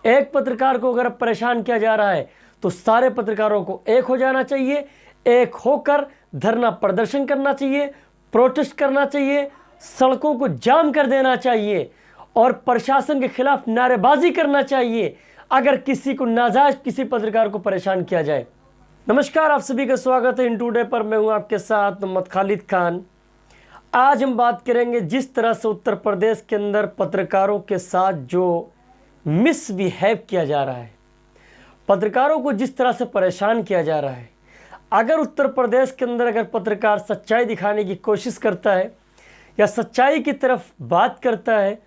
एक पत्रकार को अगर परेशान किया जा रहा है तो सारे पत्रकारों को एक हो जाना चाहिए, एक होकर धरना प्रदर्शन करना चाहिए, प्रोटेस्ट करना चाहिए, सड़कों को जाम कर देना चाहिए और प्रशासन के खिलाफ नारेबाजी करना चाहिए अगर किसी को नाजायज किसी पत्रकार को परेशान किया जाए। नमस्कार, आप सभी का स्वागत है इन टुडे पर। मैं हूं आपके साथ मोहम्मद खालिद खान। आज हम बात करेंगे जिस तरह से उत्तर प्रदेश के अंदर पत्रकारों के साथ जो मिसबिहेव किया जा रहा है, पत्रकारों को जिस तरह से परेशान किया जा रहा है। अगर उत्तर प्रदेश के अंदर अगर पत्रकार सच्चाई दिखाने की कोशिश करता है या सच्चाई की तरफ बात करता है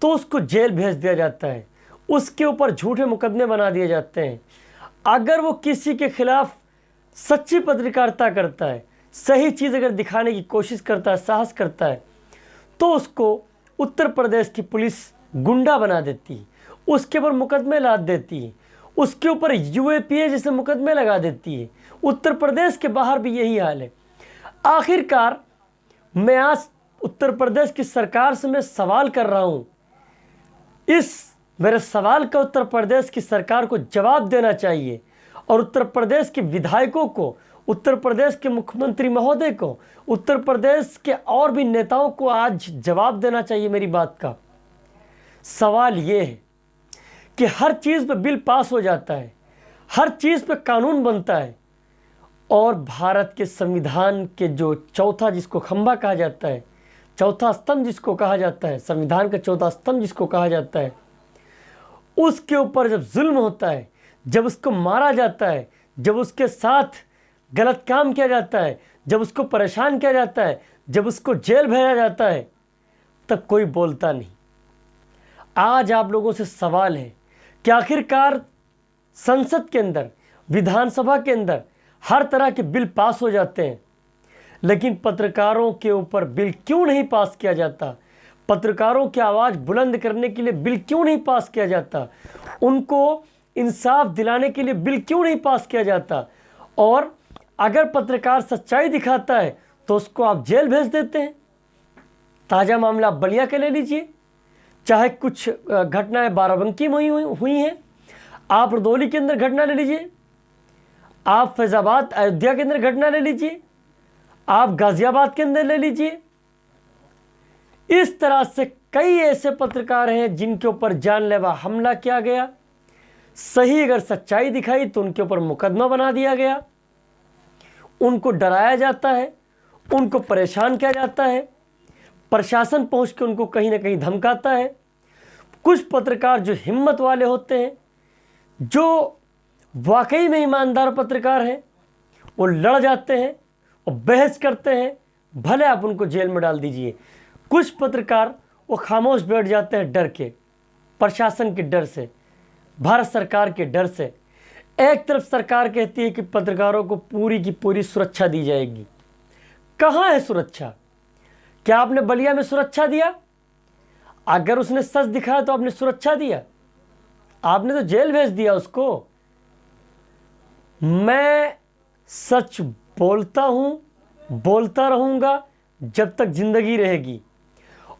तो उसको जेल भेज दिया जाता है, उसके ऊपर झूठे मुकदमे बना दिए जाते हैं। अगर वो किसी के खिलाफ सच्ची पत्रकारिता करता है, सही चीज़ अगर दिखाने की कोशिश करता है, साहस करता है, तो उसको उत्तर प्रदेश की पुलिस गुंडा बना देती है, उसके ऊपर मुकदमे लाद देती है, उसके ऊपर यूएपीए जैसे मुकदमे लगा देती है। उत्तर प्रदेश के बाहर भी यही हाल है। आखिरकार मैं आज उत्तर प्रदेश की सरकार से मैं सवाल कर रहा हूँ, इस मेरे सवाल का उत्तर प्रदेश की सरकार को जवाब देना चाहिए और उत्तर प्रदेश के विधायकों को, उत्तर प्रदेश के मुख्यमंत्री महोदय को, उत्तर प्रदेश के और भी नेताओं को आज जवाब देना चाहिए। मेरी बात का सवाल ये है कि हर चीज़ पे बिल पास हो जाता है, हर चीज़ पे कानून बनता है और भारत के संविधान के जो चौथा जिसको खंभा कहा जाता है, चौथा स्तंभ जिसको कहा जाता है, संविधान का चौथा स्तंभ जिसको कहा जाता है, उसके ऊपर जब जुल्म होता है, जब उसको मारा जाता है, जब उसके साथ गलत काम किया जाता है, जब उसको परेशान किया जाता है, जब उसको जेल भेजा जाता है, तब कोई बोलता नहीं। आज आप लोगों से सवाल है कि आखिरकार संसद के अंदर, विधानसभा के अंदर हर तरह के बिल पास हो जाते हैं, लेकिन पत्रकारों के ऊपर बिल क्यों नहीं पास किया जाता? पत्रकारों की आवाज़ बुलंद करने के लिए बिल क्यों नहीं पास किया जाता? उनको इंसाफ दिलाने के लिए बिल क्यों नहीं पास किया जाता? और अगर पत्रकार सच्चाई दिखाता है तो उसको आप जेल भेज देते हैं। ताज़ा मामला आप बलिया के ले लीजिए, चाहे कुछ घटनाएं बाराबंकी में हुई हैं, आप रुदौली के अंदर घटना ले लीजिए, आप फैज़ाबाद अयोध्या के अंदर घटना ले लीजिए, आप गाज़ियाबाद के अंदर ले लीजिए। इस तरह से कई ऐसे पत्रकार हैं जिनके ऊपर जानलेवा हमला किया गया। सही अगर सच्चाई दिखाई तो उनके ऊपर मुकदमा बना दिया गया, उनको डराया जाता है, उनको परेशान किया जाता है, प्रशासन पहुंच के उनको कहीं ना कहीं धमकाता है। कुछ पत्रकार जो हिम्मत वाले होते हैं, जो वाकई में ईमानदार पत्रकार हैं, वो लड़ जाते हैं और बहस करते हैं, भले आप उनको जेल में डाल दीजिए। कुछ पत्रकार वो खामोश बैठ जाते हैं डर के, प्रशासन के डर से, भारत सरकार के डर से। एक तरफ सरकार कहती है कि पत्रकारों को पूरी की पूरी सुरक्षा दी जाएगी। कहाँ है सुरक्षा? क्या आपने बलिया में सुरक्षा दिया? अगर उसने सच दिखाया तो आपने सुरक्षा दिया? आपने तो जेल भेज दिया उसको। मैं सच बोलता हूँ, बोलता रहूँगा जब तक जिंदगी रहेगी।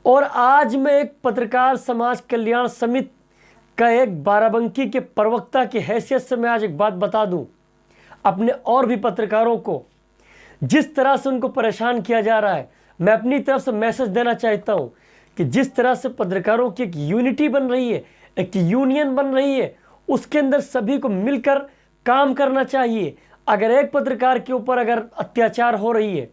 और आज मैं एक पत्रकार समाज कल्याण समिति का एक बाराबंकी के प्रवक्ता की हैसियत से मैं आज एक बात बता दूं अपने और भी पत्रकारों को। जिस तरह से उनको परेशान किया जा रहा है, मैं अपनी तरफ से मैसेज देना चाहता हूं कि जिस तरह से पत्रकारों की एक यूनिटी बन रही है, एक यूनियन बन रही है, उसके अंदर सभी को मिलकर काम करना चाहिए। अगर एक पत्रकार के ऊपर अगर अत्याचार हो रही है,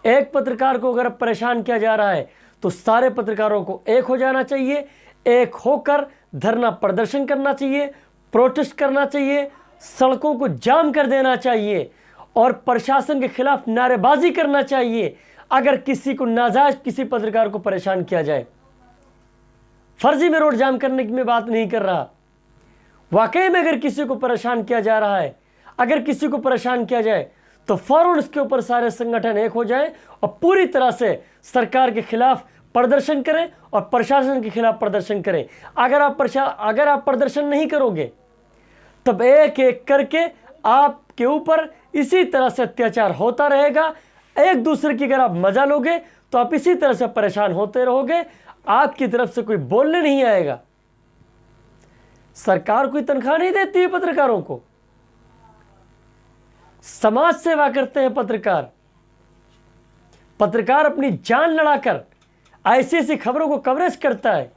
एक पत्रकार को अगर परेशान किया जा रहा है, तो सारे पत्रकारों को एक हो जाना चाहिए, एक होकर धरना प्रदर्शन करना चाहिए, प्रोटेस्ट करना चाहिए, सड़कों को जाम कर देना चाहिए और प्रशासन के खिलाफ नारेबाजी करना चाहिए अगर किसी को नाजायज किसी पत्रकार को परेशान किया जाए। फर्जी में रोड जाम करने की मैं बात नहीं कर रहा। वाकई में अगर किसी को परेशान किया जा रहा है, अगर किसी को परेशान किया जाए तो फौरन उसके ऊपर सारे संगठन एक हो जाएं और पूरी तरह से सरकार के खिलाफ प्रदर्शन करें और प्रशासन के खिलाफ प्रदर्शन करें। अगर आप प्रदर्शन नहीं करोगे तब एक एक करके आपके ऊपर इसी तरह से अत्याचार होता रहेगा। एक दूसरे की अगर आप मजा लोगे तो आप इसी तरह से परेशान होते रहोगे, आपकी तरफ से कोई बोलने नहीं आएगा। सरकार कोई तनख्वाह नहीं देती है पत्रकारों को। समाज सेवा करते हैं पत्रकार। पत्रकार अपनी जान लड़ाकर ऐसी ऐसी खबरों को कवरेज करता है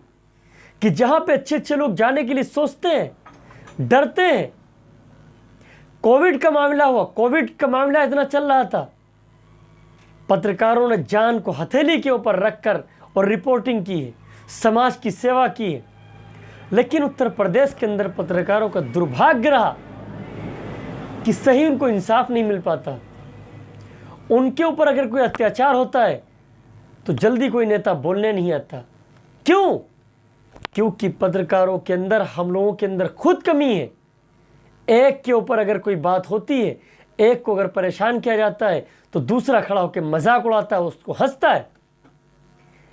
कि जहां पे अच्छे अच्छे लोग जाने के लिए सोचते हैं, डरते हैं। कोविड का मामला हुआ, कोविड का मामला इतना चल रहा था, पत्रकारों ने जान को हथेली के ऊपर रखकर और रिपोर्टिंग की है, समाज की सेवा की है। लेकिन उत्तर प्रदेश के अंदर पत्रकारों का दुर्भाग्य रहा कि सही उनको इंसाफ नहीं मिल पाता। उनके ऊपर अगर कोई अत्याचार होता है तो जल्दी कोई नेता बोलने नहीं आता। क्यों? क्योंकि पत्रकारों के अंदर, हम लोगों के अंदर खुद कमी है। एक के ऊपर अगर कोई बात होती है, एक को अगर परेशान किया जाता है तो दूसरा खड़ा होकर मजाक उड़ाता है, उसको हंसता है।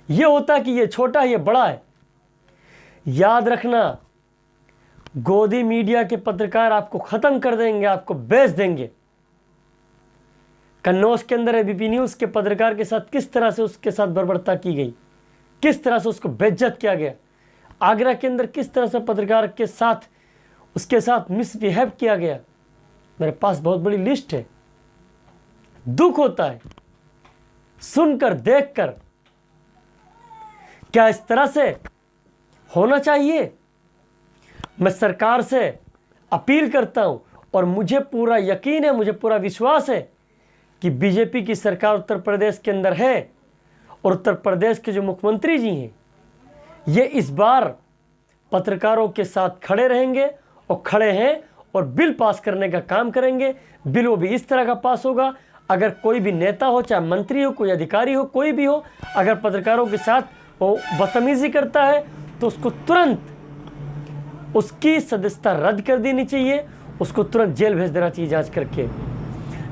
यह होता है कि ये छोटा है, ये बड़ा है। याद रखना, गोदी मीडिया के पत्रकार आपको खत्म कर देंगे, आपको बेच देंगे। कन्नौज के अंदर एबीपी न्यूज के पत्रकार के साथ किस तरह से उसके साथ बर्बरता की गई, किस तरह से उसको बेइज्जत किया गया। आगरा के अंदर किस तरह से पत्रकार के साथ, उसके साथ मिसबिहेव किया गया। मेरे पास बहुत बड़ी लिस्ट है। दुख होता है सुनकर, देखकर। क्या इस तरह से होना चाहिए? मैं सरकार से अपील करता हूं और मुझे पूरा यकीन है, मुझे पूरा विश्वास है कि बीजेपी की सरकार उत्तर प्रदेश के अंदर है और उत्तर प्रदेश के जो मुख्यमंत्री जी हैं, ये इस बार पत्रकारों के साथ खड़े रहेंगे और खड़े हैं और बिल पास करने का काम करेंगे। बिल वो भी इस तरह का पास होगा, अगर कोई भी नेता हो, चाहे मंत्री हो, कोई अधिकारी हो, कोई भी हो, अगर पत्रकारों के साथ वो बदतमीजी करता है तो उसको तुरंत उसकी सदस्यता रद्द कर देनी चाहिए, उसको तुरंत जेल भेज देना चाहिए जांच करके।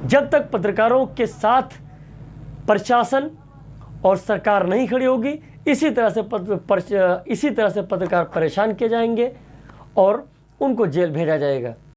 जब तक पत्रकारों के साथ प्रशासन और सरकार नहीं खड़ी होगी, इसी तरह से पत्रकार परेशान किए जाएंगे और उनको जेल भेजा जाएगा।